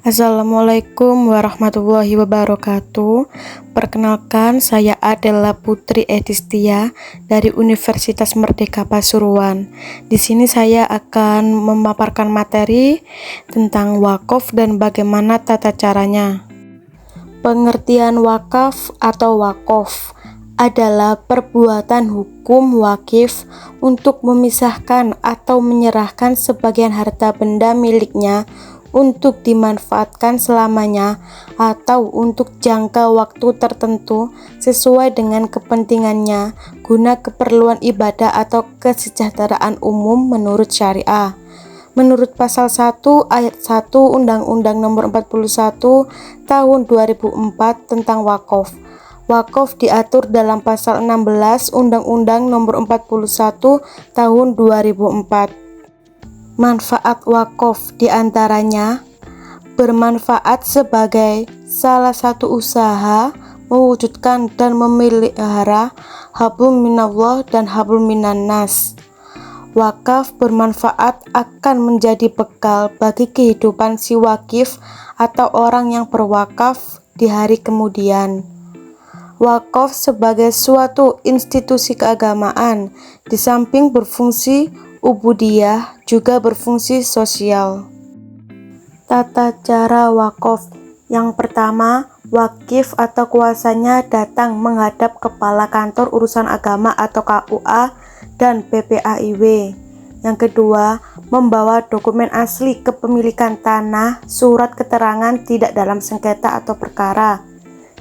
Assalamualaikum warahmatullahi wabarakatuh. Perkenalkan, saya adalah Putri Edistia dari Universitas Merdeka Pasuruan. Di sini saya akan memaparkan materi tentang wakaf dan bagaimana tata caranya. Pengertian wakaf atau wakof adalah perbuatan hukum wakif untuk memisahkan atau menyerahkan sebagian harta benda miliknya untuk dimanfaatkan selamanya atau untuk jangka waktu tertentu sesuai dengan kepentingannya guna keperluan ibadah atau kesejahteraan umum menurut syariah. Menurut pasal 1 ayat 1 Undang-Undang Nomor 41 Tahun 2004 tentang wakaf. Wakaf diatur dalam pasal 16 Undang-Undang Nomor 41 Tahun 2004. Manfaat wakaf diantaranya bermanfaat sebagai salah satu usaha mewujudkan dan memelihara hablum minallah dan hablum minan nas. Wakaf bermanfaat akan menjadi bekal bagi kehidupan si wakif atau orang yang berwakaf di hari kemudian. Wakaf sebagai suatu institusi keagamaan, di samping berfungsi ubudiyah juga berfungsi sosial. Tata cara wakaf. Yang pertama, wakif atau kuasanya datang menghadap Kepala Kantor Urusan Agama atau KUA dan PPAIW. Yang kedua, membawa dokumen asli kepemilikan tanah, surat keterangan tidak dalam sengketa atau perkara.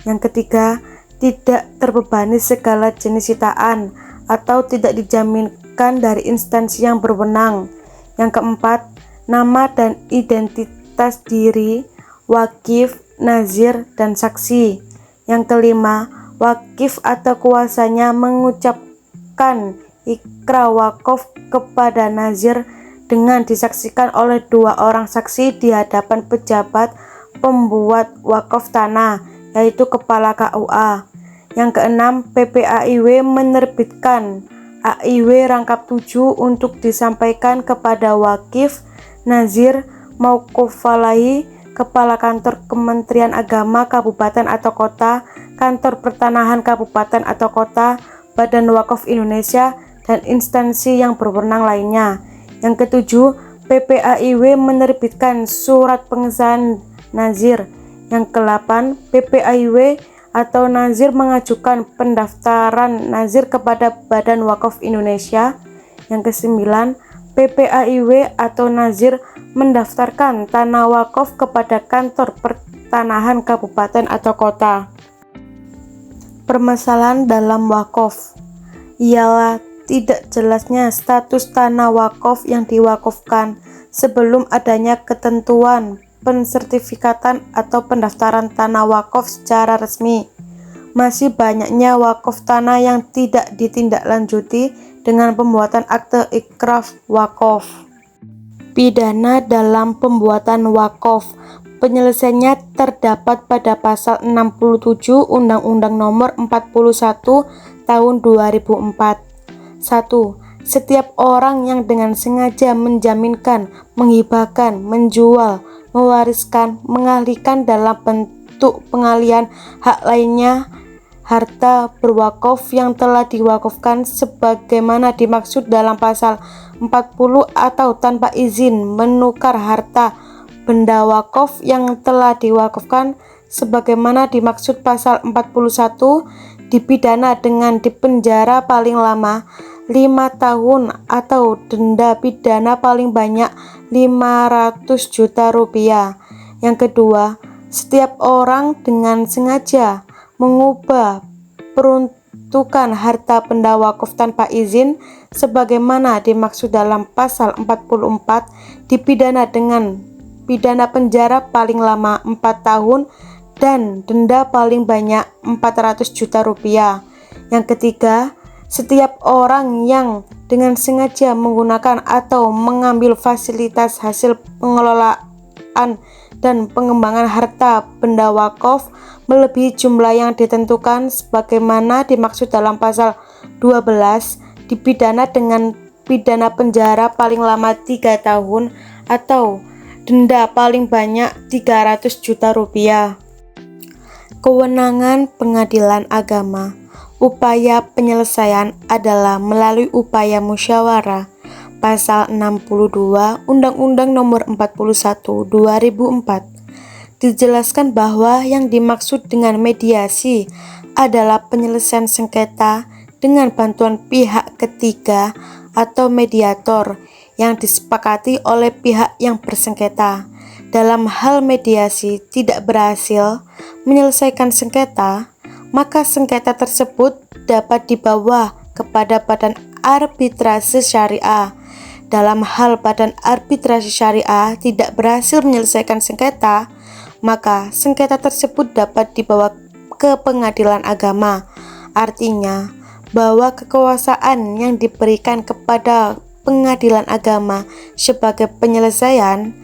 Yang ketiga, tidak terbebani segala jenis sitaan atau tidak dijaminkan dari instansi yang berwenang. Yang keempat, nama dan identitas diri, wakif, nazir, dan saksi. Yang kelima, wakif atau kuasanya mengucapkan ikrar wakaf kepada nazir dengan disaksikan oleh 2 orang saksi di hadapan pejabat pembuat wakaf tanah, yaitu Kepala KUA. Yang keenam, PPAIW menerbitkan AIW rangkap 7 untuk disampaikan kepada wakif, nazir, mauquf-alaih, Kepala Kantor Kementerian Agama Kabupaten atau Kota, Kantor Pertanahan Kabupaten atau Kota, Badan Wakaf Indonesia, dan instansi yang berwenang lainnya. Yang ketujuh, PPAIW menerbitkan surat pengesahan nazir. Yang ke-8, PPAIW atau nazir mengajukan pendaftaran nazir kepada Badan Wakaf Indonesia. Yang ke-9, PPAIW atau nazir mendaftarkan tanah wakaf kepada Kantor Pertanahan Kabupaten atau Kota. Permasalahan dalam wakaf ialah tidak jelasnya status tanah wakaf yang diwakafkan sebelum adanya ketentuan pensertifikatan atau pendaftaran tanah wakaf secara resmi. Masih banyaknya wakaf tanah yang tidak ditindaklanjuti dengan pembuatan akte ikraf wakaf. Pidana dalam pembuatan wakaf. Penyelesaiannya terdapat pada pasal 67 Undang-Undang Nomor 41 Tahun 2004. 1. Setiap orang yang dengan sengaja menjaminkan, menghibahkan, menjual, mewariskan, mengalihkan dalam bentuk pengalihan hak lainnya harta berwakaf yang telah diwakafkan sebagaimana dimaksud dalam pasal 40 atau tanpa izin menukar harta benda wakaf yang telah diwakafkan sebagaimana dimaksud pasal 41, dipidana dengan dipenjara paling lama 5 tahun atau denda pidana paling banyak 500 juta rupiah. Yang kedua, setiap orang dengan sengaja mengubah peruntukan harta benda wakaf tanpa izin sebagaimana dimaksud dalam pasal 44, dipidana dengan pidana penjara paling lama 4 tahun dan denda paling banyak 400 juta rupiah. Yang ketiga, setiap orang yang dengan sengaja menggunakan atau mengambil fasilitas hasil pengelolaan dan pengembangan harta benda wakaf melebihi jumlah yang ditentukan sebagaimana dimaksud dalam pasal 12, dipidana dengan pidana penjara paling lama 3 tahun atau denda paling banyak 300 juta rupiah. Kewenangan pengadilan agama. Upaya penyelesaian adalah melalui upaya musyawarah. Pasal 62 Undang-Undang Nomor 41 2004 dijelaskan bahwa yang dimaksud dengan mediasi adalah penyelesaian sengketa dengan bantuan pihak ketiga atau mediator yang disepakati oleh pihak yang bersengketa. Dalam hal mediasi tidak berhasil menyelesaikan sengketa, maka sengketa tersebut dapat dibawa kepada Badan Arbitrase Syariah. Dalam hal Badan Arbitrase Syariah tidak berhasil menyelesaikan sengketa, maka sengketa tersebut dapat dibawa ke pengadilan agama. Artinya, bahwa kekuasaan yang diberikan kepada pengadilan agama sebagai penyelesaian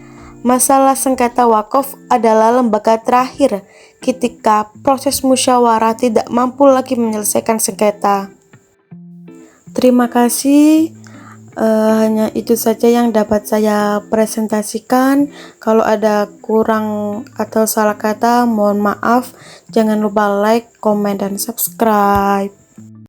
masalah sengketa wakaf adalah lembaga terakhir ketika proses musyawarah tidak mampu lagi menyelesaikan sengketa. Terima kasih. Hanya itu saja yang dapat saya presentasikan. Kalau ada kurang atau salah kata, mohon maaf. Jangan lupa like, komen, dan subscribe.